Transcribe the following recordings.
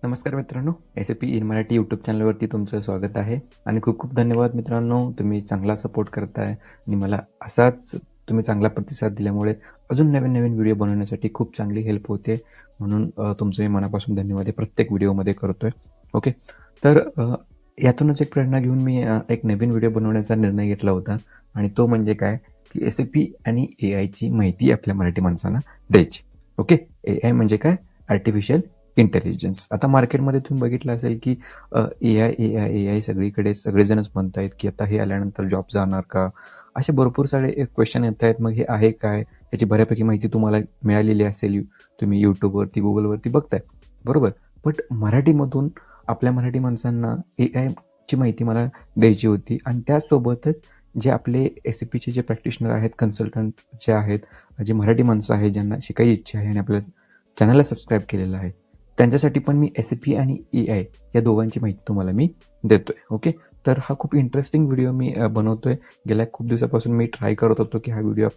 नमस्कार मित्रांनो, SAP in Marathi YouTube चॅनलवरती तुमचं स्वागत आहे आणि खूप खूप धन्यवाद मित्रांनो. तुम्ही चांगला सपोर्ट करताय आणि मला असाच तुम्ही चांगला प्रतिसाद दिल्यामुळे अजून नवीन नवीन व्हिडिओ बनवण्यासाठी खूप चांगली हेल्प होते. म्हणून तुमचं मी मनापासून धन्यवाद हे प्रत्येक व्हिडिओमध्ये करतोय. ओके, तर यातूनच एक प्रेरणा घेऊन मी एक नवीन व्हिडिओ बनवण्याचा निर्णय घेतला होता आणि तो म्हणजे काय की SAP आणि AIची माहिती आपल्या मराठी माणसांना द्यायची. ओके, AI म्हणजे काय? Artificial intelligence. आता मार्केटमध्ये तुम्ही बघितलं असेल की AI सगळीकडे सगळेजणच म्हणत आहेत की आता हे आल्यानंतर जॉब जाणार का? असे भरपूर सारे क्वेश्चन येत आहेत. मग हे आहे काय? याची बऱ्यापैकी माहिती तुम्हाला मिळालेली असेल. तुम्ही YouTubeवरती, Googleवरती बघताय, बरोबर. बट मराठीमधून आपल्या मराठी माणसांना AIची माहिती मला द्यायची होती आणि त्यासोबतच जे आपले SAPचे जे प्रॅक्टिशनर आहेत, कन्सल्टंट जे आहेत, जे मराठी माणसं आहेत ज्यांना शिकायची इच्छा आहे आणि आपल्या चॅनलला सबस्क्राईब केलेलं आहे, त्यांच्यासाठी पण मी SAP आणि AI या दोघांची माहिती तुम्हाला मी देतोय. ओके, तर हा खूप इंटरेस्टिंग व्हिडिओ मी बनवतोय. गेल्या खूप दिवसापासून मी ट्राय करत होतो की हा व्हिडिओ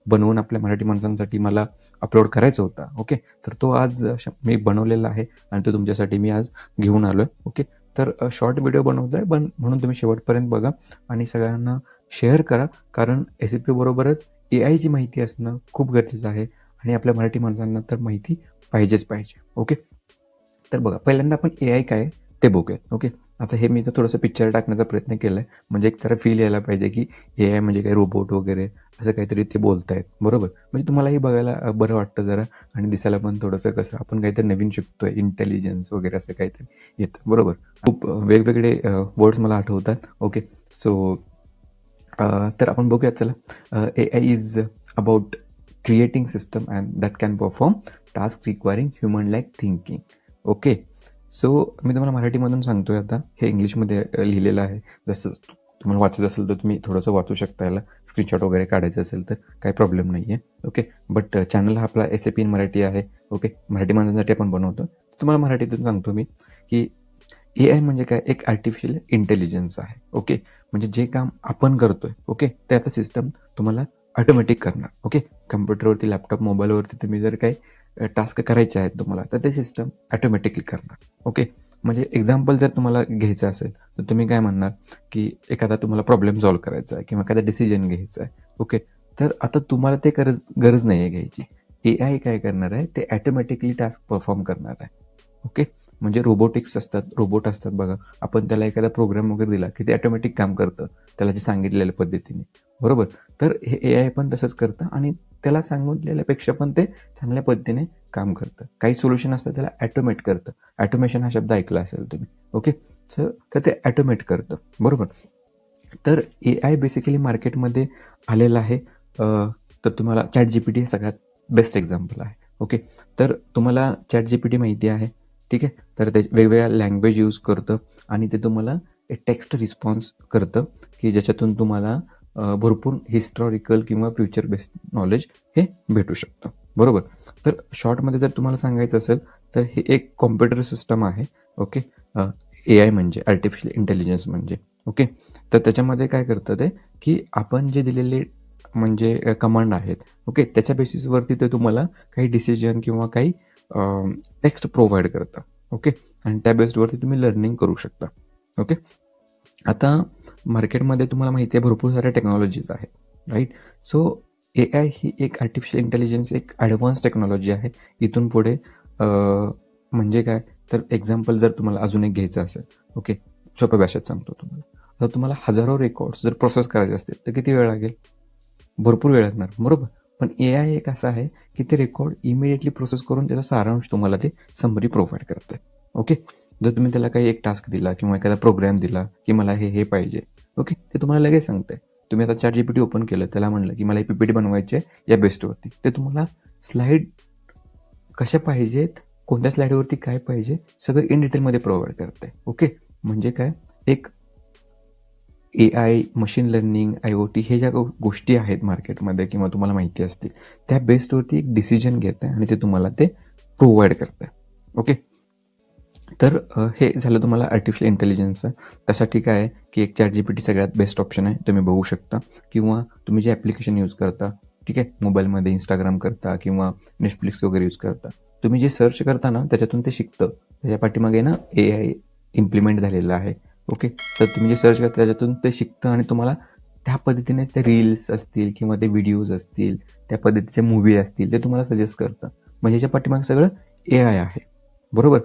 बनवून आपल्या मराठी माणसांसाठी मला अपलोड करायचा होता. ओके, तर तो आज मी बनवलेला आहे आणि तो तुमच्यासाठी मी आज घेऊन आलोय. ओके, तर शॉर्ट व्हिडिओ बनवतोय म्हणून तुम्ही शेवटपर्यंत बघा आणि सगळ्यांना शेअर करा, कारण SAP बरोबरच AIची माहिती असणं खूप गरजेचं आहे आणि आपल्या मराठी माणसांना तर माहिती पाहिजेच पाहिजे. ओके, तर बघा, पहिल्यांदा आपण AI काय ते बघूयात. ओके, आता हे मी तर थोडंसं पिक्चर टाकण्याचा प्रयत्न केला आहे, म्हणजे एक जरा फील यायला पाहिजे की AI म्हणजे काय रोबोट वगैरे असं काहीतरी ते बोलतायत, बरोबर. म्हणजे तुम्हालाही बघायला बरं वाटतं जरा आणि दिसायला पण थोडंसं कसं आपण काहीतरी नवीन शिकतोय, इंटेलिजन्स वगैरे असं काहीतरी येतं, बरोबर. खूप वेगवेगळे वर्ड्स मला आठवतात. ओके, सो तर आपण बघूयात, चला. AI is about creating system and that can perform task requiring human like thinking. Okay, so मी तुम्हाला मराठीमधून सांगतोय. आता हे इंग्लिशमध्ये लिहिलेलं आहे. जसं तुम्हाला वाचायचं असेल तर तुम्ही थोडंसं वाचू शकता. याला स्क्रीनशॉट वगैरे काढायचं असेल तर काही प्रॉब्लेम नाही आहे. ओके, बट चॅनल हा आपला SAP इन मराठी आहे. ओके, मराठी माणसांसाठी आपण बनवतो. तुम्हाला मराठीतून सांगतो मी की AI म्हणजे काय? एक आर्टिफिशियल इंटेलिजन्स आहे. ओके, म्हणजे जे काम आपण करतोय, ओके, ते आता सिस्टम तुम्हाला ऑटोमॅटिक करणार. ओके, कम्प्युटरवरती, लॅपटॉप, मोबाईलवरती तुम्ही जर काही टास्क करायचे आहेत तुम्हाला, तर ते सिस्टम ऑटोमॅटिकली करणार. ओके, म्हणजे एक्झाम्पल जर तुम्हाला घ्यायचं असेल तर तुम्ही काय म्हणणार की एखादा तुम्हाला प्रॉब्लेम सॉल्व्ह करायचा आहे किंवा एखादा डिसिजन घ्यायचा आहे. ओके, तर आता तुम्हाला ते गरज नाही आहे घ्यायची. AI काय करणार आहे? ते ऑटोमॅटिकली टास्क परफॉर्म करणार आहे. ओके, म्हणजे रोबोटिक्स असतात, रोबोट असतात बघा. आपण त्याला एखादा प्रोग्राम वगैरे दिला की ते ऑटोमॅटिक काम करतं त्याला जे सांगितलेल्या पद्धतीने, बरोबर. तर हे AI पण तसंच करतं आणि त्याला सांगितलेल्यापेक्षा पण ते चांगल्या पद्धतीने काम करतं. काही सोल्युशन असतं त्याला ॲटोमेट करतं. ॲटोमेशन हा शब्द ऐकला असेल तुम्ही. ओके, तर ते ॲटोमेट करतं, बरोबर. तर AI बेसिकली मार्केटमध्ये आलेलं आहे. तर तुम्हाला ChatGPT सगळ्यात बेस्ट एक्झाम्पल आहे. ओके, तर तुम्हाला ChatGPT माहिती आहे, ठीक आहे. तर ते वेगवेगळ्या लँग्वेज यूज करतं आणि ते तुम्हाला एक टेक्स्ट रिस्पॉन्स करतं की ज्याच्यातून तुम्हाला भरपूर हिस्टॉरिकल किंवा फ्युचर बेस्ड नॉलेज हे भेटू शकतं, बरोबर. तर शॉर्टमध्ये जर तुम्हाला सांगायचं असेल तर हे एक कॉम्प्युटर सिस्टम आहे. ओके, AI म्हणजे आर्टिफिशियल इंटेलिजन्स म्हणजे. ओके, तर त्याच्यामध्ये काय करतं ते की आपण जे दिलेले म्हणजे कमांड आहेत, ओके, त्याच्या बेसिसवरती ते तुम्हाला काही डिसिजन किंवा काही टेक्स्ट प्रोव्हाइड करतं. ओके, आणि त्या बेस्डवरती तुम्ही लर्निंग करू शकता. ओके, आता मार्केटमध्ये तुम्हाला माहिती आहे भरपूर साऱ्या टेक्नॉलॉजीज आहेत, राईट. सो AI ही एक आर्टिफिशियल इंटेलिजन्स एक ॲडव्हान्स टेक्नॉलॉजी आहे. इथून पुढे म्हणजे काय, तर एक्झाम्पल जर तुम्हाला अजून एक घ्यायचं असेल, ओके, सोप्या भाषेत सांगतो तुम्हाला. तर तुम्हाला हजारो रेकॉर्ड्स जर प्रोसेस करायचे असतील तर किती वेळ लागेल? भरपूर वेळ लागणार, बरोबर. पण AI एक असं आहे की ते रेकॉर्ड इमिडिएटली प्रोसेस करून त्याचा सारांश तुम्हाला ते समरी प्रोव्हाइड करते. ओके, जर तुम्ही त्याला काही एक टास्क दिला किंवा एखादा प्रोग्राम दिला की मला हे पाहिजे, ओके, ते तुम्हाला लगेच सांगते. तुम्ही आता ChatGPT ओपन केलं, त्याला म्हणलं की मला PPT बनवायची आहे या बेस्टवरती, ते तुम्हाला स्लाईड कशा पाहिजेत, कोणत्या स्लाईडवरती काय पाहिजे, सगळं इन डिटेलमध्ये प्रोव्हाइड करते. ओके, म्हणजे काय, एक AI, मशीन लर्निंग, IoT हे ज्या गोष्टी आहेत मार्केटमध्ये किंवा तुम्हाला माहिती असतील, त्या बेस्डवरती एक डिसिजन घेतं आणि ते तुम्हाला ते प्रोव्हाइड करतं. ओके, तर हे झालं तुम्हाला आर्टिफिशियल इंटेलिजन्सचं. त्यासाठी काय आहे की एक ChatGPT सगळ्यात बेस्ट ऑप्शन आहे, तुम्ही बघू शकता. किंवा तुम्ही जे ॲप्लिकेशन यूज करता, ठीक आहे, मोबाईलमध्ये Instagram करता किंवा Netflix वगैरे यूज करता, तुम्ही जे सर्च करता ना त्याच्यातून ते शिकतं त्याच्या पाठीमागे ना AI इम्प्लिमेंट झालेलं आहे. ओके, तर तुम्ही जे सर्च करता त्याच्यातून ते शिकतं आणि तुम्हाला त्या पद्धतीने ते रील्स असतील किंवा ते व्हिडिओज असतील, त्या पद्धतीचे मूव्ही असतील ते तुम्हाला सजेस्ट करतं. म्हणजे याच्या पाठीमागे सगळं AI आहे, बरोबर.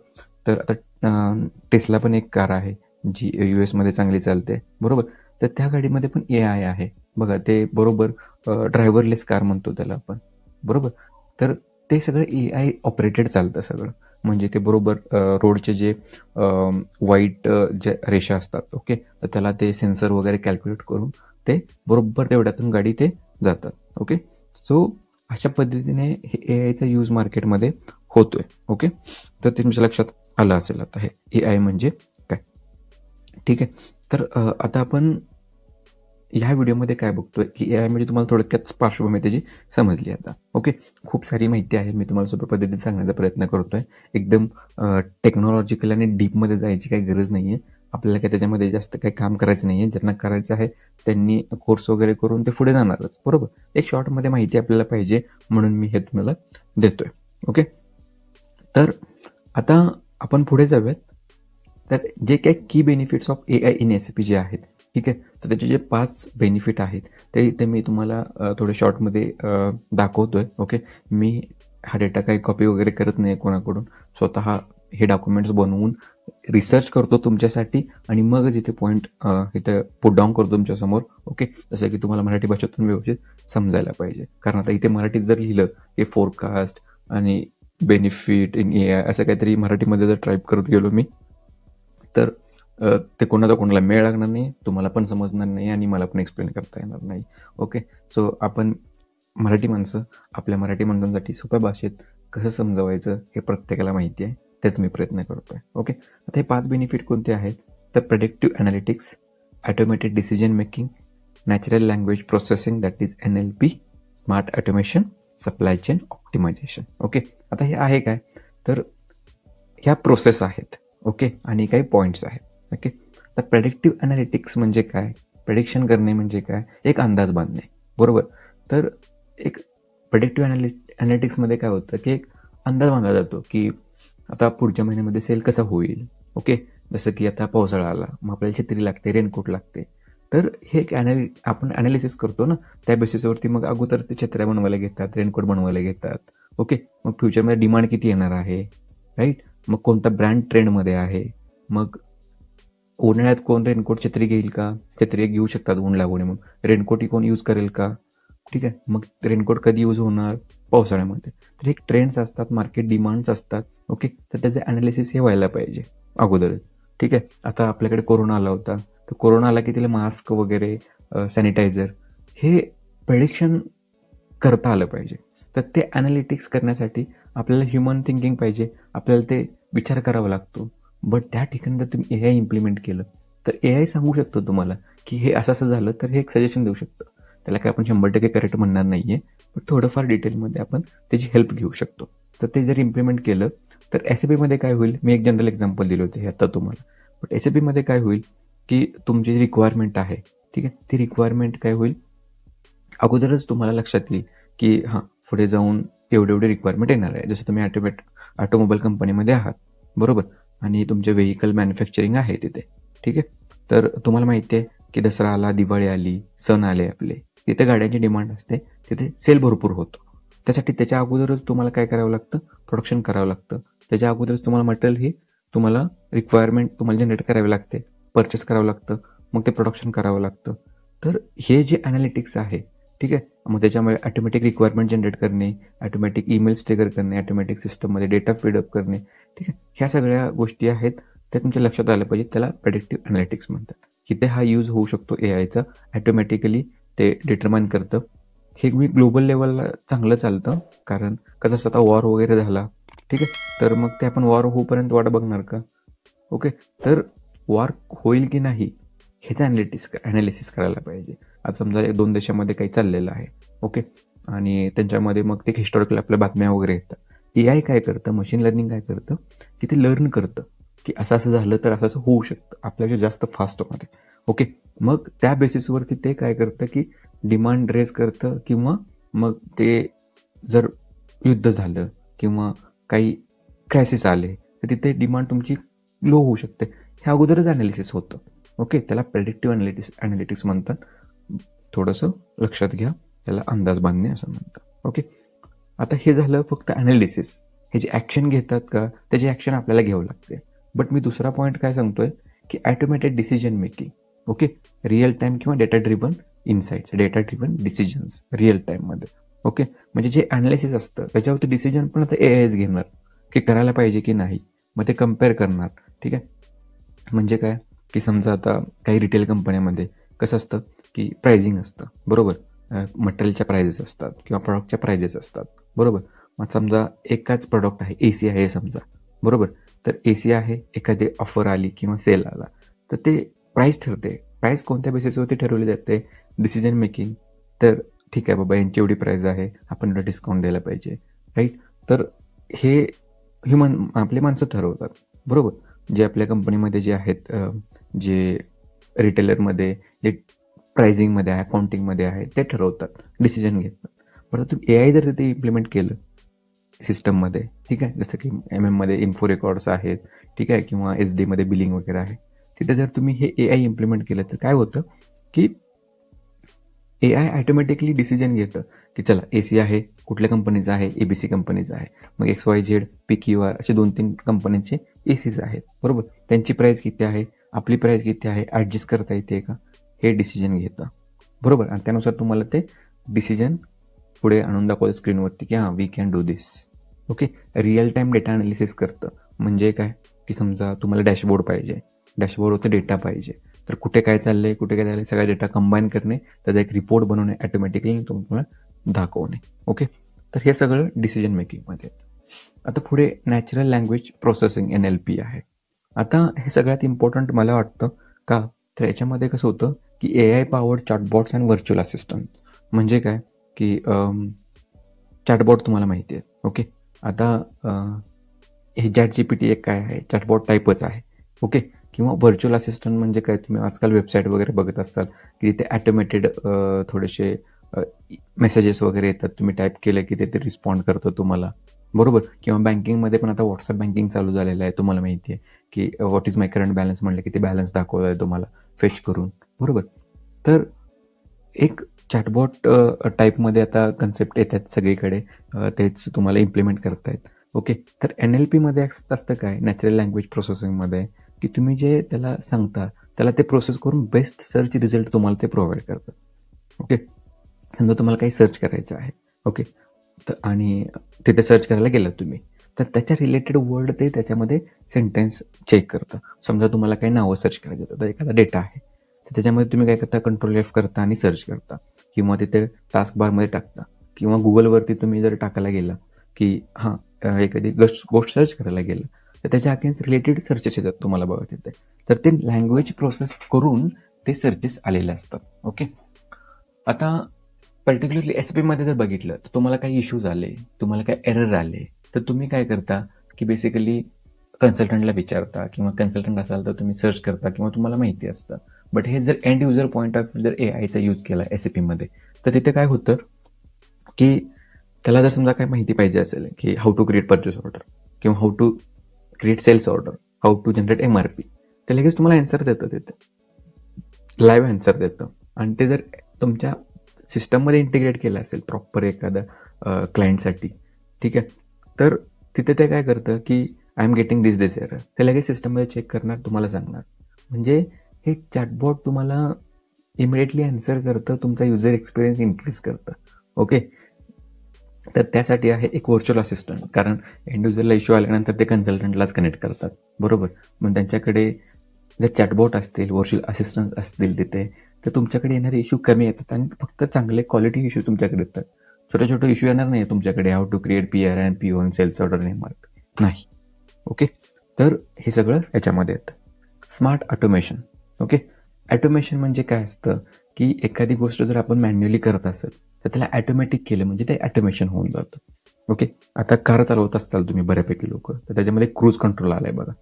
तर आता टेस्ला पण एक कार आहे जी US मध्ये चांगली चालते, बरोबर. तर त्या गाडीमध्ये पण AI आहे बघा. ते बरोबर ड्रायव्हरलेस कार म्हणतो त्याला आपण, बरोबर. तर ते सगळं AI ऑपरेटेड चालतं सगळं. म्हणजे ते बरोबर रोडचे जे वाईट जे रेषा असतात, ओके, तर त्याला ते सेन्सर वगैरे कॅल्क्युलेट करून ते बरोबर तेवढ्यातून गाडी ते जातात. ओके, सो अशा पद्धतीने हे AIचा यूज मार्केटमध्ये होतोय. ओके, तर ते तुमच्या लक्षात आलं असेल आता हे AI म्हणजे काय. ठीक आहे, तर आता आपण ह्या व्हिडिओमध्ये काय बघतोय की AI म्हणजे तुम्हाला थोडक्यात पार्श्वभूमी त्याची समजली आता. ओके, खूप सारी माहिती आहे, मी तुम्हाला सोप्या पद्धतीने सांगण्याचा प्रयत्न करतोय. एकदम टेक्नॉलॉजिकल आणि डीपमध्ये जायची काही गरज नाही आहे. आपल्याला काही त्याच्यामध्ये जास्त काही काम करायचं नाही आहे. ज्यांना करायचं आहे त्यांनी कोर्स वगैरे करून ते पुढे जाणारच, बरोबर. एक शॉर्टमध्ये माहिती आपल्याला पाहिजे म्हणून मी हे तुम्हाला देतोय. ओके, तर आता आपण पुढे जाऊयात. तर जे काही key benefits of AI in SAP जे आहेत, ठीक आहे, तर त्याचे जे 5 बेनिफिट आहेत ते इथे मी तुम्हाला थोडे शॉर्टमध्ये दाखवतोय. ओके, मी हा डेटा काही कॉपी वगैरे करत नाही कोणाकडून, स्वतः हे डॉक्युमेंट्स बनवून रिसर्च करतो तुमच्यासाठी आणि मगच इथे पॉईंट इथे पुट डाऊन करतो तुमच्यासमोर. ओके, जसं की तुम्हाला मराठी भाषेतून व्यवस्थित समजायला पाहिजे. कारण आता इथे मराठीत जर लिहिलं की फोरकास्ट आणि बेनिफिट इन AI असं काहीतरी मराठीमध्ये जर टाईप करत गेलो मी, तर ते कोणाला मेळ लागणार नाही, तुम्हाला पण समजणार नाही आणि मला पण एक्सप्लेन करता येणार नाही. ओके, सो आपण मराठी माणसं आपल्या मराठी माणसांसाठी सोप्या भाषेत कसं समजवायचं हे प्रत्येकाला माहिती आहे, तेच मी प्रयत्न करतोय. ओके, आता हे 5 बेनिफिट कोणते आहेत, तर predictive analytics, automated decision making, natural language processing that is NLP, smart automation, supply chain optimisation. Okay, आता हे आहे काय, तर ह्या प्रोसेस आहेत. ओके, आणि काही पॉईंट्स आहेत. ओके, तर प्रेडिक्टिव्ह ॲनालिटिक्स म्हणजे काय, प्रेडिक्शन करणे म्हणजे काय, एक अंदाज बांधणे, बरोबर. तर एक प्रेडिक्टिव्ह ॲनालिटिक्समध्ये काय होतं की एक अंदाज बांधला जातो की आता पुढच्या महिन्यामध्ये सेल कसा होईल. ओके, जसं की आता पावसाळा आला, मग आपल्याला छत्री लागते, रेनकोट लागते. तर हे एक आपण ॲनालिसिस करतो ना, त्या बेसिसवरती मग अगोदर ते छत्र्या बनवायला घेतात, रेनकोट बनवायला घेतात. ओके, मग फ्युचरमध्ये डिमांड किती येणार आहे, राईट. मग कोणता ब्रँड ट्रेंडमध्ये आहे, मग उन्हाळ्यात कोण रेनकोट छत्री घेईल का, छत्री घेऊ शकतात ऊन लागू नये म्हणून, रेनकोट ही कोण यूज करेल का. ठीक आहे, मग रेनकोट कधी यूज होणार, पावसाळ्यामध्ये. तर एक ट्रेंड्स असतात, मार्केट डिमांड्स असतात. ओके, तर त्याचं ॲनालिसिस हे व्हायला पाहिजे अगोदर. ठीक आहे, आता आपल्याकडे कोरोना आला होता, तर कोरोना आला की तिला मास्क वगैरे सॅनिटायझर हे प्रेडिक्शन करता आलं पाहिजे. तर ते ॲनालिटिक्स करण्यासाठी आपल्याला ह्युमन थिंकिंग पाहिजे, आपल्याला ते विचार करावा लागतो. बट त्या ठिकाणी जर तुम्ही AI इम्प्लिमेंट केलं तर AI सांगू शकतो तुम्हाला की हे असं असं झालं, तर हे एक सजेशन देऊ शकतं. त्याला काय आपण 100% करेक्ट म्हणणार नाही आहे, पण थोडंफार डिटेलमध्ये आपण त्याची हेल्प घेऊ शकतो. तर ते जर इम्प्लिमेंट केलं तर SAPमध्ये काय होईल, मी एक जनरल एक्झाम्पल दिले होते हे आता तुम्हाला. बट SAPमध्ये काय होईल की तुमची जी रिक्वायरमेंट आहे, ठीक आहे, ती रिक्वायरमेंट काय होईल अगोदरच तुम्हाला लक्षात येईल की हां, पुढे जाऊन एवढी रिक्वायरमेंट येणार आहे. जसं तुम्ही ऑटोमोबाईल कंपनीमध्ये आहात, बरोबर, आणि तुमचे व्हेकल मॅन्युफॅक्चरिंग आहे तिथे. ठीक आहे, तर तुम्हाला माहिती आहे की दसरा आला, दिवाळी आली, सण आले आपले, तिथे गाड्यांची डिमांड असते, तिथे सेल भरपूर होतो. त्यासाठी त्याच्या अगोदरच तुम्हाला काय करावं लागतं, प्रोडक्शन करावं लागतं. त्याच्या अगोदरच तुम्हाला मटेरियल ही तुम्हाला रिक्वायरमेंट तुम्हाला जनरेट करावी लागते, परचेस करावं लागतं, मग ते प्रोडक्शन करावं लागतं. तर हे जे ॲनालिटिक्स आहे, ठीक आहे, मग त्याच्यामुळे ऑटोमॅटिक रिक्वायरमेंट जनरेट करणे, ऑटोमॅटिक ईमेल्स ट्रिगर करणे, ऑटोमॅटिक सिस्टममध्ये डेटा फीडअप करणे, ठीक आहे, ह्या सगळ्या गोष्टी आहेत त्या तुमच्या लक्षात आल्या पाहिजे. त्याला प्रेडिक्टिव्ह ॲनालिटिक्स म्हणतात. इथे हा यूज होऊ शकतो AIचा, ऑटोमॅटिकली ते डिटरमाइन करतं. हे मी ग्लोबल लेवलला चांगलं चालतं, कारण कसं असं आता वॉर वगैरे झाला, ठीक आहे, तर मग ते आपण वॉर होऊपर्यंत वाट बघणार का. ओके, तर वॉर होईल की नाही ह्याचं ॲनालिसिस करायला पाहिजे. आज समजा 2 देशामध्ये काही चाललेलं आहे, ओके, आणि त्यांच्यामध्ये मग ते हिस्टॉरिकल आपल्या बातम्या वगैरे येतात. AI काय करतं, मशीन लर्निंग काय करतं की ते लर्न करतं की असं असं झालं तर असं असं होऊ शकतं आपल्यापेक्षा जास्त फास्टमध्ये. ओके, मग त्या बेसिसवरती ते काय करतं की डिमांड रेज करतं, किंवा मग ते जर युद्ध झालं किंवा काही क्रायसिस आले तर तिथे डिमांड तुमची लो होऊ शकते. हे अगोदरच ॲनालिसिस होतं. ओके, त्याला प्रेडिक्टिव्ह ॲनालिटिक्स म्हणतात. थोडंसं लक्षात घ्या, त्याला अंदाज बांधणे असं म्हणतात. ओके, आता हे झालं फक्त ॲनालिसिस. हे जे ॲक्शन घेतात का, त्याची ॲक्शन आपल्याला घ्यावं लागते. बट मी दुसरा पॉईंट काय सांगतोय की automated decision making. Okay, real time किंवा data driven insights, data driven decisions real टाईममध्ये. ओके, म्हणजे जे ॲनालिसिस असतं त्याच्यावरती डिसिजन पण आता AIच घेणार की करायला पाहिजे की नाही. मग ते कम्पेअर करणार. ठीक आहे, म्हणजे काय की समजा आता काही रिटेल कंपन्यामध्ये कसं असतं की प्राइजिंग असतं, बरोबर. मटेरियलच्या प्राइजेस असतात किंवा प्रॉडक्टच्या प्राइजेस असतात, बरोबर. मग समजा एकाच प्रॉडक्ट आहे, AC आहे समजा, बरोबर. तर AC आहे, एखादी ऑफर आली किंवा सेल आला तर ते प्राईस ठरते. प्राईस कोणत्या बेसिसवरती ठरवली जाते? Decision making. तर ठीक आहे बाबा, यांची एवढी प्राईस आहे, आपण एवढा डिस्काउंट द्यायला पाहिजे, राईट. तर हे आपले माणसं ठरवतात, बरोबर. जे आपल्या कंपनीमध्ये जे आहेत, जे रिटेलरमध्ये जे प्राइसिंगमध्ये आहे, अकाउंटिंगमध्ये आहे, ते ठरवतात, डिसिजन घेतात. परंतु AI जर तिथे इम्प्लिमेंट केलं सिस्टममध्ये, ठीक आहे, जसं की MM मध्ये इन्फो रेकॉर्ड्स आहेत, ठीक आहे, किंवा SD बिलिंग वगैरे आहे, तिथे जर तुम्ही हे AI इम्प्लिमेंट केलं तर काय होतं की AI ॲटोमॅटिकली डिसिजन घेतं की चला AC आहे, कुठल्या कंपनीचं आहे, ABC कंपनीचं आहे. मग XYZ, PQR असे 2-3 कंपनीचे ACs आहेत, बरोबर. त्यांची प्राईस किती आहे, आपली प्राईस किती आहे, ॲडजस्ट करता येते का, हे डिसिजन घेतं, बरोबर. आणि त्यानुसार तुम्हाला ते डिसिजन पुढे आणून दाखवतं स्क्रीनवरती की हां, we can do this. Okay, real time data analysis करतं. म्हणजे काय की समजा तुम्हाला डॅशबोर्ड पाहिजे, डॅशबोर्डवरती डेटा पाहिजे, तर कुठे काय चाललंय, कुठे काय झालं, सगळा डेटा कंबाईन करणे, त्याचा एक रिपोर्ट बनवणे ॲटोमॅटिकली तुम्हाला दाखवणे. ओके, तर हे सगळं डिसिजन मेकिंगमध्ये. आता पुढे नॅचरल लँग्वेज प्रोसेसिंग NLP आहे. आता हे सगळ्यात इम्पॉर्टंट मला वाटतं का, तर याच्यामध्ये कसं होतं की AI powered chatbots and virtual assistant. म्हणजे काय की चॅटबॉट तुम्हाला माहिती आहे. ओके, आता हे ChatGPT एक काय आहे, चॅटबॉट टाईपच आहे. ओके, किंवा व्हर्च्युअल असिस्टंट म्हणजे काय, तुम्ही आजकाल वेबसाईट वगैरे बघत असाल की तिथे ॲटोमॅटेड थोडेसे मेसेजेस वगैरे येतात, तुम्ही टाईप केलं की ते रिस्पॉन्ड करतो तुम्हाला, बरोबर. किंवा बँकिंगमध्ये पण आता व्हॉट्सअप बँकिंग चालू झालेलं आहे, तुम्हाला माहिती आहे की what is my current balance म्हणलं की ते बॅलन्स दाखवत आहे तुम्हाला फेच करून, बरोबर. तर एक चॅटबॉट टाईपमध्ये आता कन्सेप्ट येतात सगळीकडे, तेच तुम्हाला इम्प्लिमेंट करतायत. ओके, तर NLPमध्ये असतं काय, नॅचरल लँग्वेज प्रोसेसिंगमध्ये, की तुम्ही जे त्याला सांगता त्याला ते प्रोसेस करून बेस्ट सर्च रिझल्ट तुम्हाला ते प्रोव्हाइड करतात. ओके, समजा तुम्हाला काही सर्च करायचं आहे, ओके, तर आणि तिथे सर्च करायला गेलात तुम्ही, तर त्याच्या रिलेटेड वर्ड ते त्याच्यामध्ये सेंटेन्स चेक करतं. समजा तुम्हाला काही नावं सर्च करायचं होतं, तर एखादा डेटा आहे, तर त्याच्यामध्ये तुम्ही काय करता, कंट्रोल F करता आणि सर्च करता, किंवा तिथे टास्क बारमध्ये टाकता, किंवा गुगलवरती तुम्ही जर टाकायला गेला की हां, एखादी गोष्ट सर्च करायला गेलं तर त्याच्या अगेन्स्ट रिलेटेड सर्चेस येतात तुम्हाला बघा तिथे. तर ते लँग्वेज प्रोसेस करून ते सर्चेस आलेले असतात. ओके, आता पर्टिक्युलरली SAPमध्ये जर बघितलं तर तुम्हाला काही इश्यूज आले, तुम्हाला काही एरर आले, तर तुम्ही काय करता की बेसिकली कन्सल्टंटला विचारता, किंवा कन्सल्टंट असाल तर तुम्ही सर्च करता किंवा तुम्हाला माहिती असतं. बट हे जर एंड युजर पॉईंट ऑफ जर AIचा यूज केला SAPमध्ये, तर तिथे काय होतं की त्याला जर समजा काय माहिती पाहिजे असेल की how to create purchase order, किंवा how to create sales order, how to generate MRP, ते लगेच तुम्हाला ॲन्सर देतं, तिथे लाईव्ह ॲन्सर देतं. आणि ते जर तुमच्या सिस्टममध्ये इंटिग्रेट केलं असेल प्रॉपर एखाद्या क्लायंटसाठी, ठीक आहे, तर तिथे ते काय करतं की I am getting this error, ते लगेच सिस्टममध्ये चेक करणार, तुम्हाला सांगणार. म्हणजे हे चॅटबॉट तुम्हाला इमिडिएटली ॲन्सर करतं, तुमचा युजर एक्सपिरियन्स इन्क्रीज करतं. ओके, तर त्यासाठी आहे एक व्हर्च्युअल असिस्टंट, कारण एंड युजरला इश्यू आल्यानंतर ते कन्सल्टंटलाच कनेक्ट करतात, बरोबर. मग त्यांच्याकडे जर चॅटबॉट असतील, व्हर्च्युअल असिस्टंट असतील तिथे, तर तुमच्याकडे येणारे इश्यू कमी येतात आणि फक्त चांगले क्वालिटी इश्यू तुमच्याकडे येतात. छोटे छोटे इश्यू येणार नाही तुमच्याकडे, how to create PR and PO आणि सेल्स ऑर्डर MRP नाही. ओके, तर हे सगळं याच्यामध्ये येतं. Smart automation. ओके, ऑटोमेशन म्हणजे काय असतं की एखादी गोष्ट जर आपण मॅन्युअली करत असेल तर त्याला ॲटोमॅटिक केलं म्हणजे ते ॲटोमेशन होऊन जातं. ओके, आता कार चालवत असताल तुम्ही बऱ्यापैकी लोक, तर त्याच्यामध्ये क्रूज कंट्रोल आलाय बघा,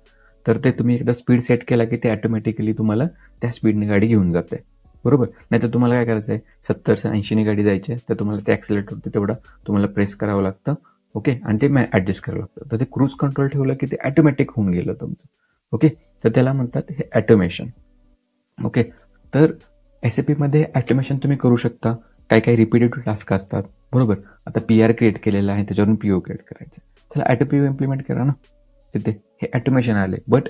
तर ते तुम्ही एकदा स्पीड सेट केला की ते ॲटोमॅटिकली तुम्हाला त्या स्पीडने गाडी घेऊन जाते, बरोबर. नाही तर तुम्हाला काय करायचं आहे, 70 से 80 गाडी जायची आहे, तर तुम्हाला ते ॲक्सिलेटरवरती तेवढा तुम्हाला प्रेस करावं लागतं ओके, आणि ते ॲडजस्ट करावं लागतं. तर ते क्रूज कंट्रोल ठेवलं की ते ॲटोमॅटिक होऊन गेलं तुमचं. ओके, तर त्याला म्हणतात हे ॲटोमेशन. ओके, तर SAPमध्ये ॲटोमेशन तुम्ही करू शकता. काही काही रिपिटेटिव्ह टास्क असतात, बरोबर. आता PR क्रिएट केलेला आहे, त्याच्यावरून PO क्रिएट करायचं. चला ऑटो PO इम्प्लिमेंट करा ना तिथे. हे ॲटोमेशन आले. बट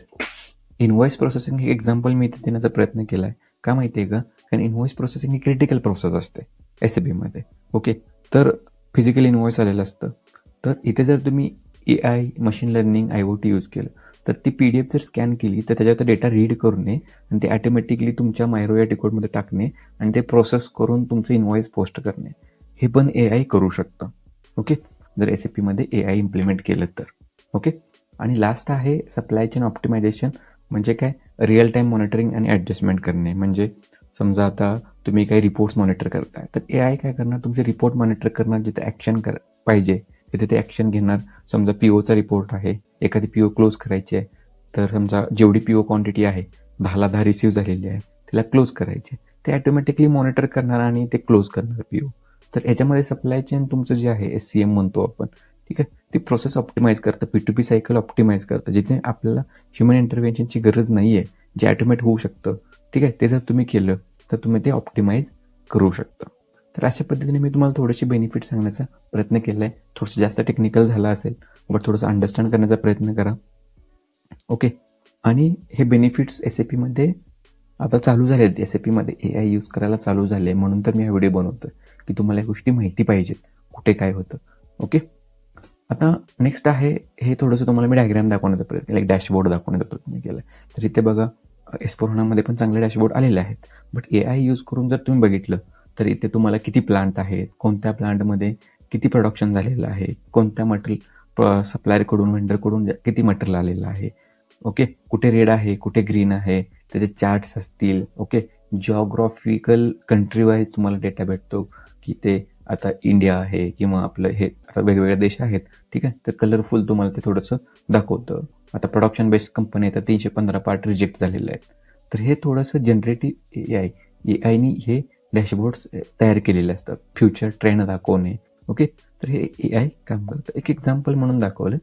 इनव्हॉइस प्रोसेसिंग हे एक्झाम्पल मी इथे देण्याचा प्रयत्न केला आहे. का माहिती आहे का? कारण इनव्हॉइस प्रोसेसिंग ही क्रिटिकल प्रोसेस असते SAPमध्ये. ओके, तर फिजिकल इनव्हॉइस आलेलं असतं. तर इथे जर तुम्ही AI, machine learning, IoT use केलं, तर ती PDF जर स्कॅन केली तर त्याच्यावर डेटा रीड करणे आणि ते ॲटोमॅटिकली तुमच्या मायरो या टिकोडमध्ये टाकणे आणि ते प्रोसेस करून तुमचं इनव्हॉइस पोस्ट करणे, हे पण AI करू शकतं. ओके, जर SAPमध्ये AI इम्प्लिमेंट केलं तर. ओके, आणि लास्ट आहे सप्लाय चेन ऑप्टिमायझेशन. म्हणजे काय? रिअल टाईम मॉनिटरिंग आणि ॲडजस्टमेंट करणे. म्हणजे समजा आता तुम्ही काही रिपोर्ट्स मॉनिटर करताय, तर AI काय करणार? तुमचे रिपोर्ट मॉनिटर करणार, जिथे ॲक्शन पाहिजे तिथे ते ॲक्शन घेणार. समजा POचा रिपोर्ट आहे, एखादी PO क्लोज करायची आहे, तर समजा जेवढी PO क्वांटिटी आहे 10 रिसीव्ह झालेली आहे, तिला क्लोज करायची आहे, ते ॲटोमॅटिकली मॉनिटर करणार आणि ते क्लोज करणार PO. तर याच्यामध्ये सप्लाय चेन तुमचं जे आहे SCM म्हणतो आपण, ठीक आहे, ती प्रोसेस ऑप्टिमाइज करतं, P2P सायकल ऑप्टिमाइज करतं, जिथे आपल्याला ह्युमन इंटरव्हेन्शनची गरज नाही आहे, जे ॲटोमॅट होऊ शकतं. ठीक आहे, ते जर तुम्ही केलं तर तुम्ही ते ऑप्टिमाइज करू शकता. तर अशा पद्धतीने मी तुम्हाला थोडेसे बेनिफिट सांगण्याचा प्रयत्न केला आहे. थोडंसं जास्त टेक्निकल झालं असेल, बट थोडंसं अंडरस्टँड करण्याचा प्रयत्न करा. ओके, आणि हे बेनिफिट्स SAPमध्ये आता चालू झाले आहेत. SAPमध्ये AI यूज करायला चालू झाले, म्हणून तर मी हा व्हिडिओ बनवतोय की तुम्हाला या गोष्टी माहिती पाहिजेत, कुठे काय होतं. ओके, आता नेक्स्ट आहे, हे थोडंसं तुम्हाला मी डायग्राम दाखवण्याचा प्रयत्न केला, एक डॅशबोर्ड दाखवण्याचा प्रयत्न केला. तर इथे बघा, S/4HANAमध्ये पण चांगले डॅशबोर्ड आलेले आहेत. बट AI यूज करून जर तुम्ही बघितलं तर इथे तुम्हाला किती प्लांट आहेत, कोणत्या प्लांटमध्ये किती प्रोडक्शन झालेलं आहे, कोणत्या मटेरियल सप्लायरकडून, वेंडरकडून किती मटेरियल आलेलं आहे. ओके, कुठे रेड आहे, कुठे ग्रीन आहे, त्याचे चार्ट्स असतील. ओके, जिओग्राफिकल कंट्री वाईज तुम्हाला डेटा भेटतो की ते आता इंडिया आहे किंवा आपलं हे आता वेगवेगळे देश आहेत. ठीक आहे, तर कलरफुल तुम्हाला ते थोडंसं दाखवतं. आता प्रोडक्शन बेस्ड कंपनी आहे, तर 315 पार्ट रिजेक्ट झालेले आहेत. तर हे थोडंसं जनरेटिव्ह AIनी हे डॅशबोर्ड्स तयार केलेले असतात, फ्युचर ट्रेंड दाखवणे. ओके, तर हे AI काम करतं. एक एक्झाम्पल म्हणून दाखवलं.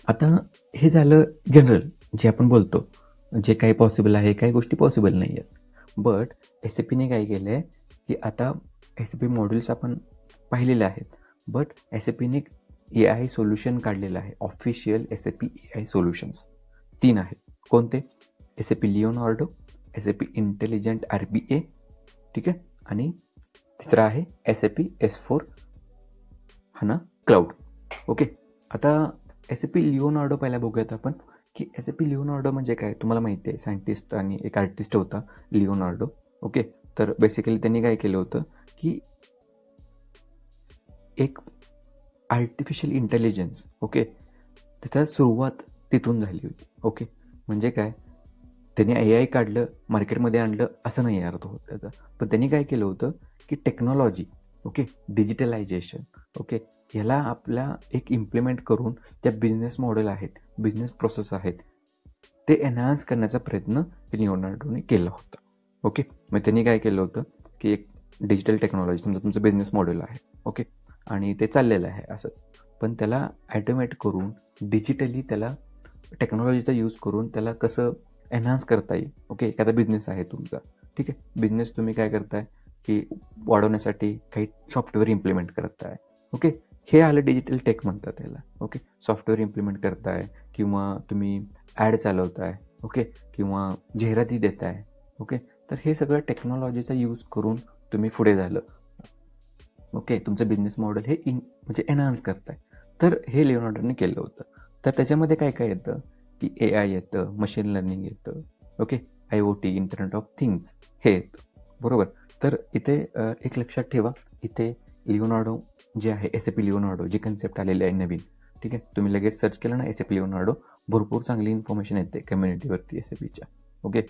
आता हे झालं जनरल, जे आपण बोलतो, जे काही पॉसिबल आहे, काही गोष्टी पॉसिबल नाही आहेत. बट SAPने काय केलं आहे की आता SAP मॉड्यूल्स आपण पाहिलेले आहेत, बट SAPने AI सोल्युशन काढलेलं आहे. ऑफिशियल SAP AI सोल्युशन्स 3 आहेत. कोणते? SAP Leonardo, SAP intelligent RPA, ठीक आहे, आणि तिसरा आहे SAP S/4HANA क्लाउड. ओके, आता SAP लिओनार्डो पहिला बघूयात आपण की SAP लिओनार्डो म्हणजे काय. तुम्हाला माहिती आहे, सायंटिस्ट आणि एक आर्टिस्ट होता लिओनार्डो. ओके, तर बेसिकली त्यांनी काय केलं होतं की एक आर्टिफिशियल इंटेलिजन्स, ओके, त्याचा सुरुवात तिथून झाली होती. ओके, म्हणजे काय, त्यांनी AI काढलं, मार्केटमध्ये आणलं असं नाही अर्थ होत त्याचा. पण त्यांनी काय केलं होतं की टेक्नॉलॉजी, ओके, डिजिटलायझेशन, ओके, ह्याला आपल्या एक इम्प्लिमेंट करून त्या बिझनेस मॉडेल आहेत, बिझनेस प्रोसेस आहेत, ते एनहान्स करण्याचा प्रयत्न लिओनार्डोने केला होता. ओके, मग त्यांनी काय केलं होतं की एक डिजिटल टेक्नॉलॉजी, समजा तुमचं बिझनेस मॉडेल आहे, ओके, आणि ते चाललेलं आहे असंच, पण त्याला ॲटोमॅट करून डिजिटली त्याला टेक्नॉलॉजीचा यूज करून त्याला कसं एनहान्स करता येईल. ओके, एखादा बिझनेस आहे तुमचा, ठीक आहे, बिझनेस तुम्ही काय करताय की वाढवण्यासाठी काही सॉफ्टवेअर इम्प्लिमेंट करताय. ओके, हे आलं डिजिटल टेक म्हणतात त्याला. ओके, सॉफ्टवेअर इम्प्लिमेंट करताय किंवा तुम्ही ॲड चालवताय, ओके, किंवा जाहिराती देताय. ओके, तर हे सगळं टेक्नॉलॉजीचा यूज करून तुम्ही पुढे झालं. ओके, तुमचं बिझनेस मॉडेल हे म्हणजे एनहान्स करताय. तर हे लिओनार्डोने केलं होतं. तर त्याच्यामध्ये काय काय येतं की AI येतं, मशीन लर्निंग येतं, okay, IoT, internet of things हे येतं, बरोबर. तर इथे एक लक्षात ठेवा, इथे लिओनार्डो जे आहे, SAP लिओनार्डो जी कन्सेप्ट आलेली आहे नवीन, ठीक आहे, तुम्ही लगेच सर्च केलं ना SAP लिओनार्डो, भरपूर चांगली इन्फॉर्मेशन येते कम्युनिटीवरती SAPच्या. ओके,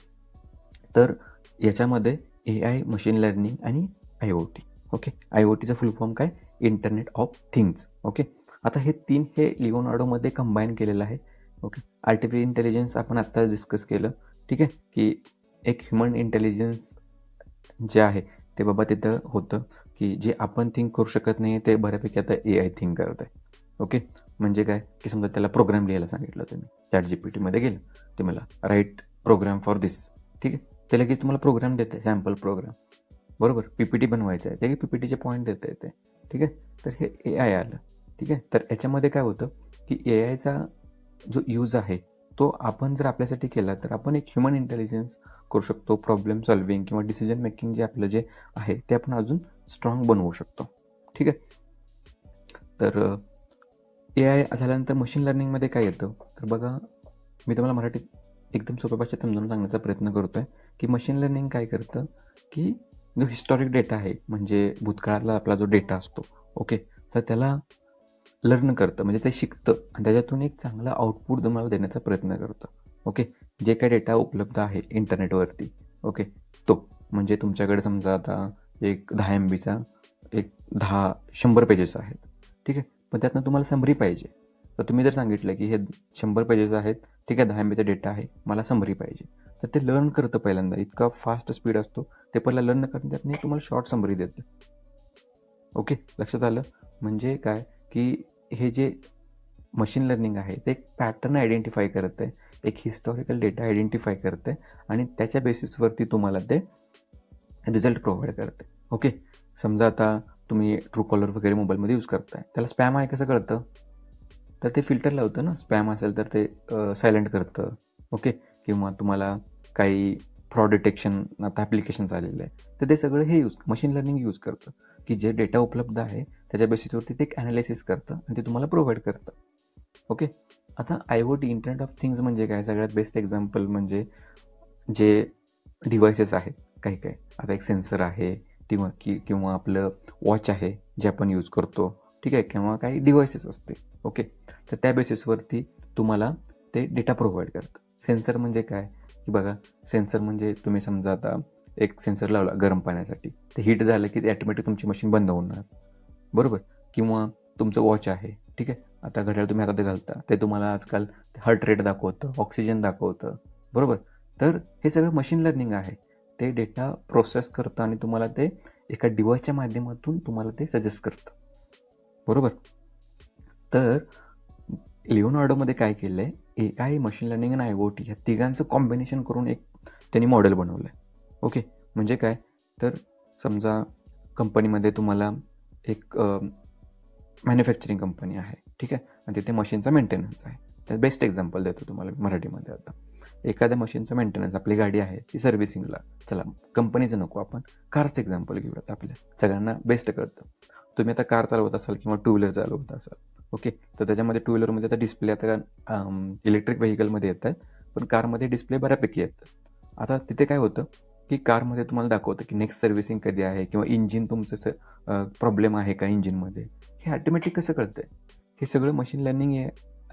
तर याच्यामध्ये AI, मशीन लर्निंग आणि IoT. ओके, IoTचा फुल फॉर्म काय? Internet of things. ओके, आता हे 3 हे लिओनार्डोमध्ये कंबाईन केलेलं आहे. ओके, आर्टिफिशियल इंटेलिजन्स आपण आत्ताच डिस्कस केलं, ठीक आहे, की एक ह्युमन इंटेलिजन्स जे आहे ते बाबा तिथं होतं की जे आपण थिंक करू शकत नाही ते बऱ्यापैकी आता AI थिंक करत आहे. ओके, म्हणजे काय की समजा त्याला प्रोग्राम लिहायला सांगितलं तुम्ही, ChatGPTमध्ये गेलं, ते मला राईट प्रोग्राम फॉर दिस, ठीक आहे, ते लगेच तुम्हाला प्रोग्राम देते, सॅम्पल प्रोग्राम, बरोबर. PPT बनवायचं आहे, ते PPTचे पॉईंट देता येते, ठीक आहे. तर हे AI आलं, ठीक आहे. तर याच्यामध्ये काय होतं की AIचा जो यूज आहे तो आपण जर आपल्यासाठी केला तर आपण एक ह्युमन इंटेलिजन्स करू शकतो, प्रॉब्लेम सॉल्विंग किंवा डिसिजन मेकिंग जे आपलं जे आहे ते आपण अजून स्ट्रॉंग बनवू शकतो, ठीक आहे. तर AI झाल्यानंतर मशीन लर्निंगमध्ये काय येतं तर बघा, मी तुम्हाला मराठीत एकदम सोप्या भाषेत समजावून सांगण्याचा प्रयत्न करतो आहे की मशीन लर्निंग काय करतं की जो हिस्टॉरिक डेटा आहे, म्हणजे भूतकाळातला आपला जो डेटा असतो, ओके, तर त्याला लर्न करतं, म्हणजे ते शिकतं आणि त्याच्यातून एक चांगला आउटपुट तुम्हाला देण्याचा प्रयत्न करतं. ओके, जे काही डेटा उपलब्ध आहे इंटरनेटवरती, ओके, तो म्हणजे तुमच्याकडे समजा आता एक 10 MBचा एक 100 पेजेस आहेत, ठीक आहे. पण त्यातनं तुम्हाला समरी पाहिजे, तर तुम्ही जर सांगितलं की हे 100 पेजेस आहेत, ठीक आहे, 10 MBचा डेटा आहे, मला समरी पाहिजे, तर ते लर्न करतं पहिल्यांदा, इतका फास्ट स्पीड असतो, ते पहिला लर्न करतं, त्यातनं तुम्हाला शॉर्ट समरी देतं. ओके, लक्षात आलं. म्हणजे काय की हे जे मशीन लर्निंग आहे ते एक पॅटर्न आयडेंटिफाय करतं आहे, एक हिस्टॉरिकल डेटा आयडेंटिफाय करतं आहे आणि त्याच्या बेसिसवरती तुम्हाला ते रिझल्ट प्रोव्हाइड करते. ओके, समजा आता तुम्ही ट्रूकॉलर वगैरे मोबाईलमध्ये यूज करताय, त्याला स्पॅम आहे कसं कळतं, तर ते फिल्टर लावतं ना, स्पॅम असेल तर ते सायलेंट करतं. ओके, किंवा तुम्हाला काही फ्रॉड डिटेक्शन आता ॲप्लिकेशन्स आलेलं आहे, तर ते सगळं हे मशीन लर्निंग यूज करतं की जे डेटा उपलब्ध आहे त्याच्या बेसिसवरती ते एक ॲनालिसिस करतं आणि ते तुम्हाला प्रोव्हाइड करतं. ओके, आता IoT इंटरनेट ऑफ थिंग्स म्हणजे काय, सगळ्यात बेस्ट एक्झाम्पल म्हणजे जे डिव्हायसेस आहेत काही काही, आता एक सेन्सर आहे किंवा आपलं वॉच आहे जे आपण यूज करतो, ठीक आहे, किंवा काही डिव्हायसेस असते. ओके, तर त्या बेसिसवरती तुम्हाला ते डेटा प्रोव्हाइड करतं. सेन्सर म्हणजे काय की बघा, सेन्सर म्हणजे तुम्ही समजा आता एक सेन्सर लावला गरम पाण्यासाठी, ते हीट झालं की ते ॲटोमॅटिक तुमची मशीन बंद होणार, बरोबर. किंवा तुमचं वॉच आहे, ठीक आहे, आता घड्याळ तुम्ही हातात घालता, ते तुम्हाला आजकाल हार्ट रेट दाखवतं, ऑक्सिजन दाखवतं, बरोबर. तर हे सगळं मशीन लर्निंग आहे, ते डेटा प्रोसेस करतं आणि तुम्हाला ते एका डिव्हाइसच्या माध्यमातून तुम्हाला ते सजेस्ट करतं, बरोबर. तर लिओनार्डोमध्ये काय केलं आहे, AI, मशीन लर्निंग आणि IoT ह्या तिघांचं कॉम्बिनेशन करून एक त्यांनी मॉडेल बनवलं आहे. ओके, म्हणजे काय, तर समजा कंपनीमध्ये तुम्हाला एक मॅन्युफॅक्चरिंग कंपनी आहे, ठीक आहे, आणि तिथे मशीनचा मेंटेनन्स आहे. तर बेस्ट एक्झाम्पल देतो तुम्हाला मराठीमध्ये. आता एखाद्या मशीनचं मेंटेनन्स, आपली गाडी आहे ती सर्व्हिसिंगला, चला कंपनीचं नको, आपण कारचं एक्झाम्पल घेऊयात, आपल्या सगळ्यांना बेस्ट कळतं. तुम्ही आता कार चालवत असाल किंवा टू व्हीलर चालवत असाल, ओके, तर त्याच्यामध्ये टू व्हीलरमध्ये आता डिस्प्ले आता इलेक्ट्रिक व्हेकलमध्ये येत आहेत, पण कारमध्ये डिस्प्ले बऱ्यापैकी येतात. आता तिथे काय होतं की कारमध्ये तुम्हाला दाखवतं की नेक्स्ट सर्व्हिसिंग कधी आहे किंवा इंजिन तुमचं प्रॉब्लेम आहे का इंजिनमध्ये, हे ऑटोमॅटिक कसं कळतं आहे, हे सगळं मशीन लर्निंग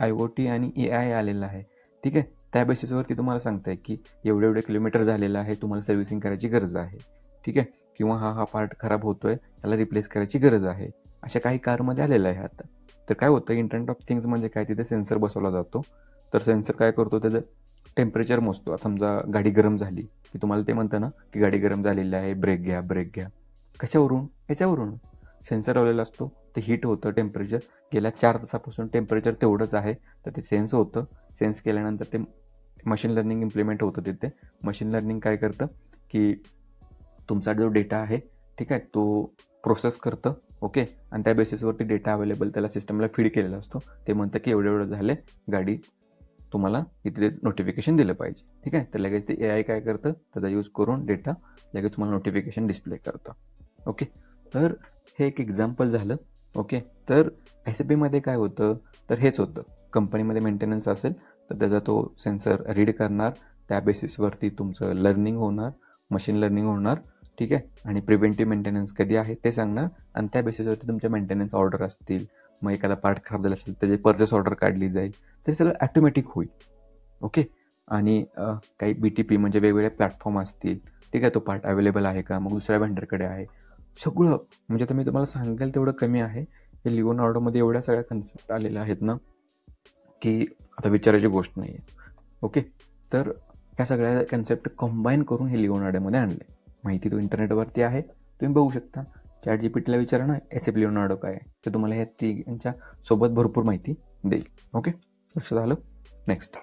IoT आणि AI आलेलं आहे, ठीक आहे. त्या बेसिसवरती तुम्हाला सांगतं आहे की एवढे एवढे किलोमीटर झालेलं आहे, तुम्हाला सर्व्हिसिंग करायची गरज आहे, ठीक आहे, किंवा हा पार्ट खराब होतो आहे, त्याला रिप्लेस करायची गरज आहे, अशा काही कारमध्ये आलेलं आहे आता. तर काय होतं, इंटरनेट ऑफ थिंग्स म्हणजे काय, तिथे सेन्सर बसवला जातो, तर सेन्सर काय करतो, त्याचं टेम्परेचर मोजतो. समजा गाडी गरम झाली की तुम्हाला ते म्हणतं ना की गाडी गरम झालेली आहे, ब्रेक घ्या, ब्रेक घ्या. कशावरून, याच्यावरून सेन्सर लावलेला असतो, ते हीट होतं, टेम्परेचर गेल्या 4 तासापासून टेम्परेचर तेवढंच आहे, तर ते सेन्स होतं, सेन्स केल्यानंतर ते मशीन लर्निंग इम्प्लिमेंट होतं तिथे. मशीन लर्निंग काय करतं की तुमचा जो डेटा आहे, ठीक आहे, तो प्रोसेस करतं, ओके, आणि त्या बेसिसवरती डेटा अवेलेबल त्याला सिस्टमला फीड केलेला असतो, ते म्हणतं की एवढं एवढं झालं, गाडी तुम्हाला इथे नोटिफिकेशन दिलं पाहिजे, ठीक आहे. तर लगेच ते AI काय करतं, त्याचा यूज करून डेटा लगेच तुम्हाला नोटिफिकेशन डिस्प्ले करतं. ओके, तर हे एक एक्झाम्पल झालं. ओके, तर SAPमध्ये काय होतं, तर हेच होतं, कंपनीमध्ये मेंटेनन्स असेल तर त्याचा तो सेन्सर रीड करणार, त्या बेसिसवरती तुमचं लर्निंग होणार, मशीन लर्निंग होणार, ठीक आहे, आणि प्रिव्हेंटिव्ह मेंटेनन्स कधी आहे ते सांगणार, आणि त्या बेसिसवरती तुमच्या मेंटेनन्स ऑर्डर असतील, मग एखादा पार्ट खराब झाला असेल त्याची पर्चेस ऑर्डर काढली जाईल, ते सगळं ॲटोमॅटिक होईल. ओके, आणि काही BTP म्हणजे वेगवेगळे प्लॅटफॉर्म असतील, ठीक आहे, तो पार्ट अवेलेबल आहे का, मग दुसऱ्या व्हेंडरकडे आहे, सगळं म्हणजे आता मी तुम्हाला सांगाल तेवढं कमी आहे. हे लिओनार्डोमध्ये एवढ्या सगळ्या कन्सेप्ट आलेल्या आहेत ना की आता विचारायची गोष्ट नाही आहे. ओके, तर ह्या सगळ्या कन्सेप्ट कंबाईन करून हे लिओनार्डोमध्ये आणले. माहिती तो इंटरनेटवरती आहे, तुम्ही बघू शकता. ChatGPTला विचारा ना SAP लिओनार्डो काय आहे, तर तुम्हाला ह्या तिघांच्या सोबत भरपूर माहिती देईल. ओके, लक्षात आलं. Next,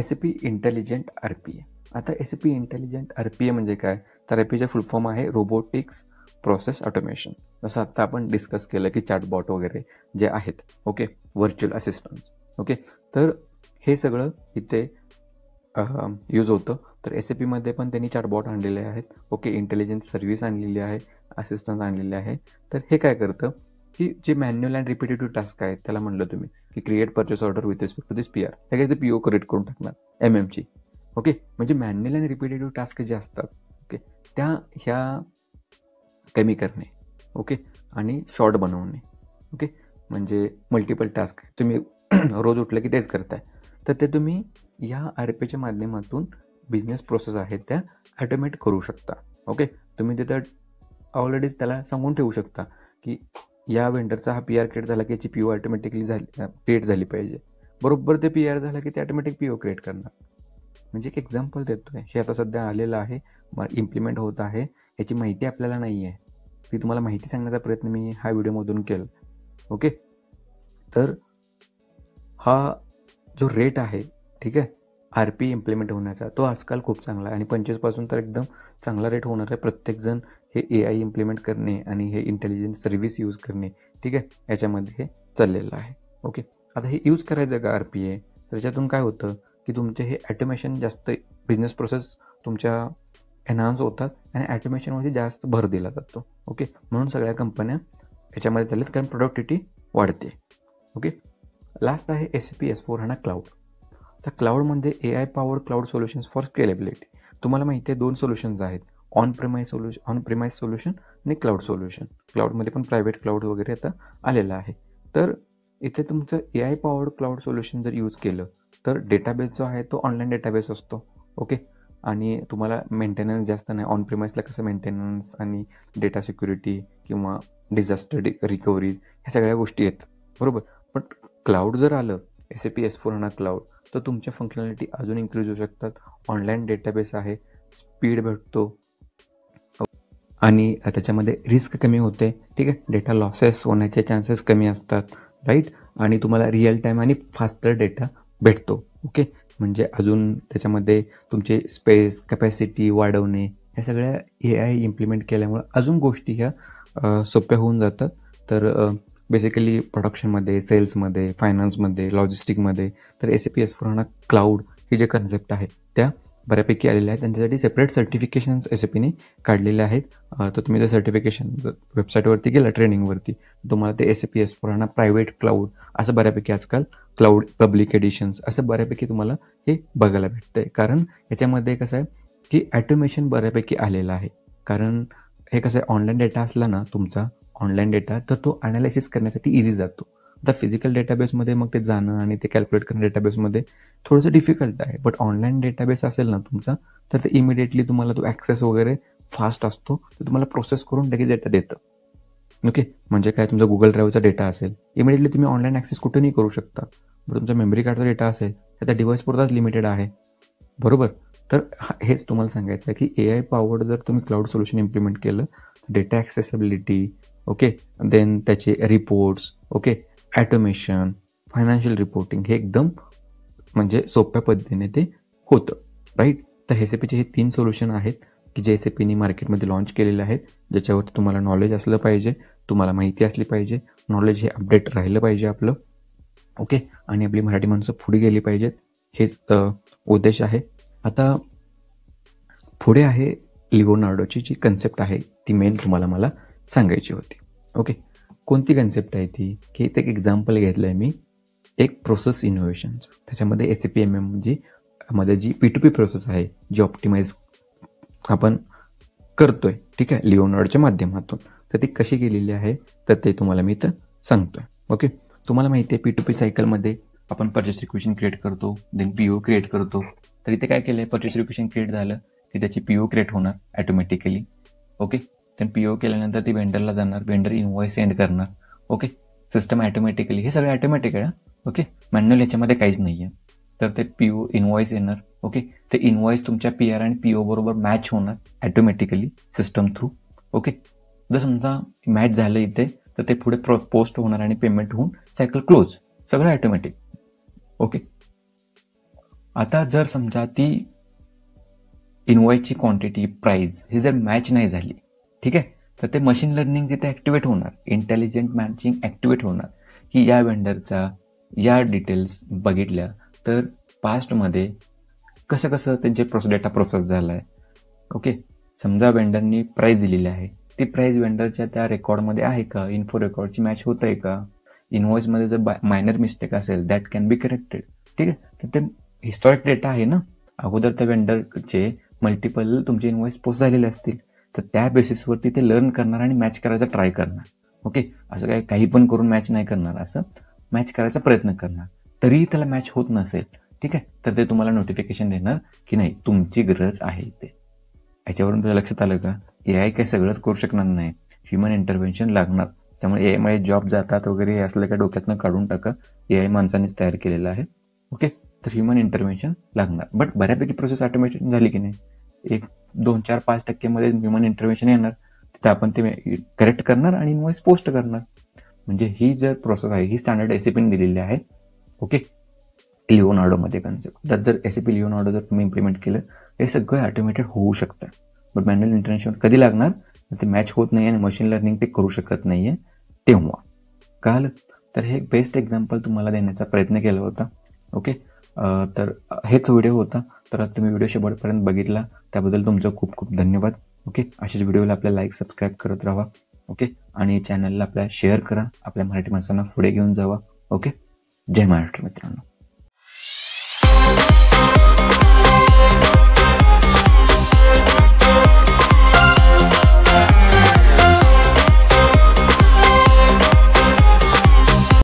SAP intelligent RPA. आता SAP इंटेलिजंट RPA म्हणजे काय, तर RPAचा फुल फॉर्म आहे रोबोटिक्स प्रोसेस ऑटोमेशन. जसं आता आपण डिस्कस केलं की चॅटबॉट वगैरे जे आहेत, ओके, व्हर्च्युअल असिस्टंट्स, ओके, तर हे सगळं इथे यूज होतं. तर SAPमध्ये पण त्यांनी चॅटबॉट आणलेले आहेत, ओके, इंटेलिजन्स सर्व्हिस आणलेली आहे, असिस्टन्स आणलेले आहे. तर हे काय करतं की जे मॅन्युअल अँड रिपिटेटिव्ह टास्क आहेत, त्याला म्हणलं तुम्ही की create purchase order with respect to this PR, हे काय ते PO क्रिएट करून टाकणार MMची. ओके, म्हणजे मॅन्युअल अँड रिपिटेटिव्ह टास्क जे असतात, ओके, ह्या कमी करणे, ओके, आणि शॉर्ट बनवणे. ओके, म्हणजे मल्टिपल टास्क तुम्ही रोज उठलं की तेच करताय, तर ते तुम्ही या RPAच्या माध्यमातून बिझनेस प्रोसेस आहेत त्या ॲटोमेट करू शकता. ओके, तुम्ही तिथं ऑलरेडीच त्याला सांगून ठेवू शकता की या वेंडरचा हा PR क्रिएट झाला की याची PO ऑटोमॅटिकली क्रिएट झाली पाहिजे. बरोबर ते PR झालं की ते ऑटोमॅटिक PO क्रिएट करणार. म्हणजे एक एक्झाम्पल देतोय, हे आता सध्या आलेलं आहे, इम्प्लिमेंट होत आहे, याची माहिती आपल्याला नाही आहे, ती तुम्हाला माहिती सांगण्याचा प्रयत्न मी ह्या व्हिडिओमधून केला. ओके, तर हा जो रेट आहे, ठीक आहे, RPA इम्प्लिमेंट होण्याचा, तो आजकाल खूप चांगला आहे आणि 25% तर एकदम चांगला रेट होणार आहे. प्रत्येकजण हे AI इम्प्लिमेंट करणे आणि हे इंटेलिजंट सर्व्हिस यूज करणे, ठीक आहे, याच्यामध्ये हे चाललेलं आहे. ओके, आता हे यूज करायचं का RPA, त्याच्यातून काय होतं की तुमचे हे ॲटोमेशन जास्त, बिझनेस प्रोसेस तुमच्या एनहान्स होतात आणि ॲटोमेशनमध्ये जास्त भर दिला जातो. ओके, म्हणून सगळ्या कंपन्या याच्यामध्ये चालल्यात, कारण प्रोडक्टिव्हिटी वाढते. ओके, लास्ट आहे SAP S/4HANA क्लाउड. तर क्लाउडमध्ये AI powered cloud solutions for scalability. तुम्हाला माहिती आहे 2 सोल्युशन्स आहेत, ऑन प्रिमाइज सोल्युशन आणि क्लाउड सोल्युशन. क्लाउडमध्ये पण प्रायव्हेट क्लाउड वगैरे आता आलेलं आहे. तर इथे तुमचं AI पॉवर्ड क्लाउड सोल्युशन जर यूज केलं तर डेटाबेस जो आहे तो ऑनलाईन डेटाबेस असतो. ओके, आणि तुम्हाला मेंटेनन्स जास्त नाही. ऑन प्रिमाइजला कसं मेंटेनन्स आणि डेटा सिक्युरिटी किंवा डिझास्टर रिकव्हरी ह्या सगळ्या गोष्टी आहेत, बरोबर. पण क्लाउड जर आलं, SAP S/4HANA क्लाउड, तर तुमच्या फंक्शनॅलिटी अजून इन्क्रीज होऊ शकतात. ऑनलाईन डेटाबेस आहे, स्पीड भेटतो आणि त्याच्यामध्ये रिस्क कमी होते, ठीक आहे, डेटा लॉसेस होण्याचे चान्सेस कमी असतात, राईट, आणि तुम्हाला रिअल टाईम आणि फास्टर डेटा भेटतो. ओके, म्हणजे अजून त्याच्यामध्ये तुमचे स्पेस कॅपॅसिटी वाढवणे, ह्या सगळ्या AI इम्प्लिमेंट केल्यामुळे अजून गोष्टी ह्या सोप्या होऊन जातात. तर बेसिकली प्रोडक्शनमध्ये, सेल्समध्ये, फायनान्समध्ये, लॉजिस्टिकमध्ये तर SAP S/4HANA क्लाउड ही जे कन्सेप्ट आहेत त्या बऱ्यापैकी आलेल्या आहेत. त्यांच्यासाठी सेपरेट सर्टिफिकेशन्स SAPने काढलेले आहेत. तर तुम्ही ते सर्टिफिकेशन जर वेबसाईटवरती गेला ट्रेनिंगवरती, तुम्हाला ते SAP S/4HANA प्रायव्हेट क्लाउड असं बऱ्यापैकी आजकाल क्लाउड पब्लिक एडिशन्स असं बऱ्यापैकी तुम्हाला हे बघायला भेटतंय. कारण याच्यामध्ये कसं आहे की ॲटोमेशन बऱ्यापैकी आलेलं आहे. कारण हे कसं आहे, ऑनलाईन डेटा असला ना तुमचा ऑनलाईन डेटा, तर तो ॲनालिसिस करण्यासाठी इझी जातो. आता फिजिकल डेटाबेसमध्ये मग ते जाणं आणि ते कॅल्क्युलेट करणं डेटाबेसमध्ये थोडंसं डिफिकल्ट आहे. बट ऑनलाईन डेटाबेस असेल ना तुमचा, तर ते इमिडिएटली तुम्हाला तो ॲक्सेस वगैरे फास्ट असतो, तर तुम्हाला प्रोसेस करून लगेच डेटा देतं. ओके, म्हणजे काय, तुमचा गुगल ड्राईव्हचा डेटा असेल, इमिडिएटली तुम्ही ऑनलाईन ॲक्सेस कुठेही करू शकता. बट तुमचा मेमरी कार्डचा डेटा असेल तर त्या डिव्हाइसपुरताच लिमिटेड आहे, बरोबर. तर हेच तुम्हाला सांगायचं आहे की AI पॉवर्ड जर तुम्ही क्लाउड सोल्युशन इम्प्लिमेंट केलं तर डेटा ॲक्सेसिबिलिटी, ओके, देन त्याचे reports, okay, automation, financial reporting हे एकदम म्हणजे सोप्या पद्धतीने ते होतं, राईट. तर SAPचे हे 3 सोल्युशन आहेत की जे SAPने मार्केटमध्ये लॉन्च केलेले आहेत, ज्याच्यावरती तुम्हाला नॉलेज असलं पाहिजे, तुम्हाला माहिती असली पाहिजे, नॉलेज हे अपडेट राहिलं पाहिजे आपलं, ओके, आणि आपली मराठी माणसं पुढे गेली पाहिजेत, हेच उद्देश आहे. आता पुढे आहे लिओनार्डोची जी कन्सेप्ट आहे ती मेन तुम्हाला मला सांगायची होती. ओके, कोणती कन्सेप्ट आहे ती, की एक एक्झाम्पल घेतलं आहे मी, एक प्रोसेस इनोव्हेशनचं. त्याच्यामध्ये SAP MM मध्ये जी P2P प्रोसेस आहे, जी ऑप्टिमाइज आपण करतोय, ठीक आहे, लिओनार्डोच्या माध्यमातून, तर ती कशी केलेली आहे तर ते तुम्हाला मी इथं सांगतोय. ओके, तुम्हाला माहिती आहे P2P सायकलमध्ये आपण परचेस रिक्वेशन क्रिएट करतो, देन PO क्रिएट करतो. तर इथे काय केलं आहे, परचेस रिक्वेशन क्रिएट झालं की त्याची PO क्रिएट होणार ॲटोमॅटिकली. ओके, देन PO केल्यानंतर ती वेंडरला जाणार, वेंडर इनवॉइस सेंड करणार. ओके, सिस्टम ॲटोमॅटिकली, हे सगळं ॲटोमॅटिक आहे. ओके, मॅन्युअल याच्यामध्ये काहीच नाही आहे. तर ते PO इनवॉइस येणार. ओके, ते इनवॉइस तुमच्या PR आणि PO बरोबर मॅच होणार ॲटोमॅटिकली सिस्टम थ्रू. ओके, जर समजा मॅच झालं इथे तर ते पुढे पोस्ट होणार आणि पेमेंट होऊन सायकल क्लोज, सगळं ऑटोमॅटिक. ओके. आता जर समजा ती इनवॉइसची क्वांटिटी, प्राइस ही जर मॅच नाही झाली, ठीक आहे, तर ते मशीन लर्निंग तिथे ॲक्टिवेट होणार, इंटेलिजंट मॅचिंग ॲक्टिवेट होणार, की या वेंडरचा या डिटेल्स बघितल्या तर पास्टमध्ये कसं कसं त्यांचे डेटा प्रोसेस झाला आहे. ओके. समजा वेंडरनी प्राईस दिलेली आहे, ती प्राईस वेंडरच्या त्या रेकॉर्डमध्ये आहे का, इन्फो रेकॉर्डची मॅच होत आहे का, इनवॉइसमध्ये जर मायनर मिस्टेक असेल दॅट कॅन बी करेक्टेड. ठीक आहे. तर ते हिस्टॉरिक डेटा आहे ना, अगोदर त्या वेंडरचे मल्टिपल तुमचे इनवॉइस पोस्ट झालेले असतील, तर त्या बेसिसवरती ते लर्न करणार आणि मॅच करायचा ट्राय करणार. ओके. असं काही पण करून मॅच नाही करणार, असं मॅच करायचा प्रयत्न करणार. तरीही त्याला मॅच होत नसेल, ठीक आहे, तर ते तुम्हाला नोटिफिकेशन देणार की नाही तुमची गरज आहे इथे. याच्यावरून तुझ्या लक्षात आलं का, AI काही सगळंच करू शकणार नाही, ह्युमन इंटरव्हेन्शन लागणार. त्यामुळे AI जॉब जातात वगैरे हे असलं काय डोक्यातनं काढून टाका. AI माणसानेच तयार केलेलं आहे. ओके. तर ह्युमन इंटरव्हेन्शन लागणार. बट बऱ्यापैकी प्रोसेस ऑटोमॅटिक झाली की नाही, 1, 2, 4, 5% ह्युमन इंटरव्हेन्शन येणार, तिथे आपण ते करेक्ट करणार आणि इनवॉइस पोस्ट करणार. म्हणजे ही जर प्रोसेस आहे ही स्टँडर्ड SAPने दिलेली आहे. ओके. लिओनार्डोमध्ये कन्सेप्ट. त्यात जर SAP लिओनार्डो जर तुम्ही इम्प्लिमेंट केलं, हे सगळं ऑटोमॅटेड होऊ शकतं. बट मॅन्युअल इंटरव्हेन्शन कधी लागणार, ते मॅच होत नाही आणि मशीन लर्निंग ते करू शकत नाही आहे तेव्हा. कळलं? तर हे बेस्ट एक्झाम्पल तुम्हाला देण्याचा प्रयत्न केला होता. ओके. तर हेच व्हिडिओ होता. तर तुम्ही व्हिडिओ शेवटपर्यंत बघितला त्याबद्दल तुमचं खूप खूप धन्यवाद. ओके. अशाच व्हिडिओला आपल्या लाईक सबस्क्राईब करत राहा. ओके. आणि चॅनलला आपल्या शेअर करा, आपल्या मराठी माणसांना पुढे घेऊन जावा. ओके. जय महाराष्ट्र मित्रांनो.